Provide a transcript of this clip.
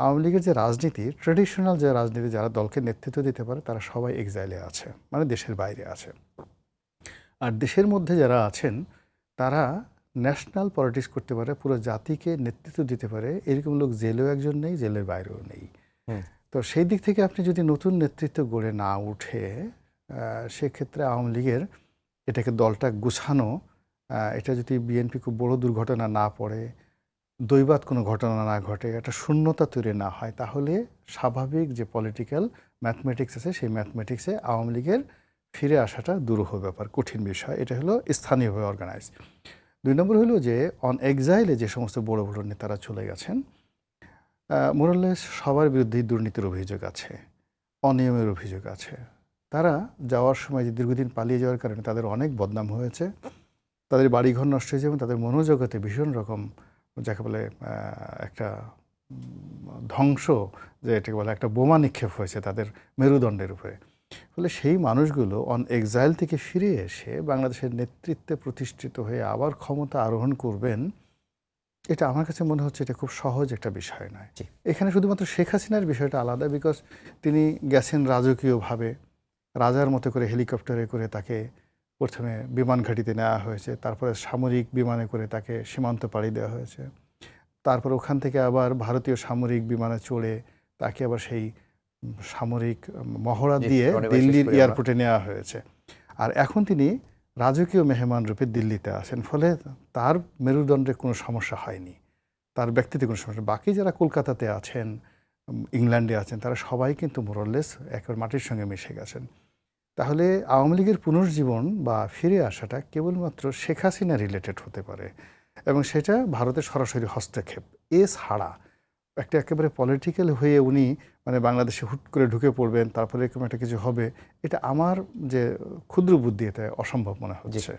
আওয়ামী লীগের যে রাজনীতি, ট্র্যাডিশনাল যে রাজনীতি, যারা দলকে নেতৃত্ব দিতে পারে তারা সবাই এক্সাইলে আছে, মানে দেশের বাইরে আছে। আর দেশের মধ্যে যারা আছেন তারা ন্যাশনাল পলিটিক্স করতে পারে, পুরো জাতিকে নেতৃত্ব দিতে পারে, এরকম লোক জেলেও একজন নেই, জেলের বাইরেও নেই। তো সেই দিক থেকে আপনি যদি নতুন নেতৃত্ব গড়ে না উঠে, সেক্ষেত্রে আওয়ামী লীগের এটাকে দলটা গুছানো, এটা যদি বিএনপি খুব বড় দুর্ঘটনা না পড়ে, দৈবাৎ কোনো ঘটনা না ঘটে, একটা শূন্যতা তৈরি না হয়, তাহলে স্বাভাবিক যে পলিটিক্যাল ম্যাথমেটিক্স আছে সেই ম্যাথমেটিক্সে আওয়ামী লীগের ফিরে আসাটা দুরূহ ব্যাপার, কঠিন বিষয়। এটা হলো স্থানীয়ভাবে অর্গানাইজ। 2 নম্বর হলো যে অন এক্সাইলে যে সমস্ত বড় বড় নেতারা চলে গেছেন, মোরালেস সবার বিরুদ্ধেই দুর্নীতির অভিযোগ আছে, অনিয়মের অভিযোগ আছে। তারা যাওয়ার সময় যে দীর্ঘদিন পালিয়ে যাওয়ার কারণে তাদের অনেক বদনাম হয়েছে, তাদের বাড়িঘর নষ্ট হয়েছে এবং তাদের মনোজগতে ভীষণ রকম, যাকে বলে একটা ধ্বংস, যে এটাকে বলে একটা বোমা নিক্ষেপ হয়েছে তাদের মেরুদণ্ডের উপরে। ফলে সেই মানুষগুলো অন এক্সাইল থেকে ফিরে এসে বাংলাদেশের নেতৃত্বে প্রতিষ্ঠিত হয়ে আবার ক্ষমতা আরোহণ করবেন, এটা আমার কাছে মনে হচ্ছে এটা খুব সহজ একটা বিষয় নয়। এখানে শুধুমাত্র শেখ হাসিনার বিষয়টা আলাদা, বিকজ তিনি গেছেন রাজকীয়ভাবে, রাজার মতো করে হেলিকপ্টারে করে তাকে প্রথমে বিমান ঘাঁটিতে নেওয়া হয়েছে, তারপরে সামরিক বিমানে করে তাকে সীমান্ত পাড়ি দেওয়া হয়েছে, তারপর ওখান থেকে আবার ভারতীয় সামরিক বিমানে চড়ে তাকে আবার সেই সামরিক মহড়া দিয়ে দিল্লির এয়ারপোর্টে নেওয়া হয়েছে। আর এখন তিনি রাজকীয় মেহমান রূপে দিল্লিতে আছেন, ফলে তার মেরুদণ্ডে কোনো সমস্যা হয়নি, তার ব্যক্তিতে কোনো সমস্যা। বাকি যারা কলকাতাতে আছেন, ইংল্যান্ডে আছেন, তারা সবাই কিন্তু মোরলেস একেবারে মাটির সঙ্গে মিশে গেছেন। তাহলে আওয়ামী লীগের পুনর্জীবন বা ফিরে আসাটা কেবলমাত্র শেখ হাসিনা রিলেটেড হতে পারে, এবং সেটা ভারতের সরাসরি হস্তক্ষেপ ছাড়া একটা একেবারে পলিটিক্যাল হয়ে উনি মানে বাংলাদেশে হুট করে ঢুকে পড়বেন, তারপরে এরকম একটা কিছু হবে, এটা আমার যে ক্ষুদ্র বুদ্ধি, এটা অসম্ভব মনে হচ্ছে।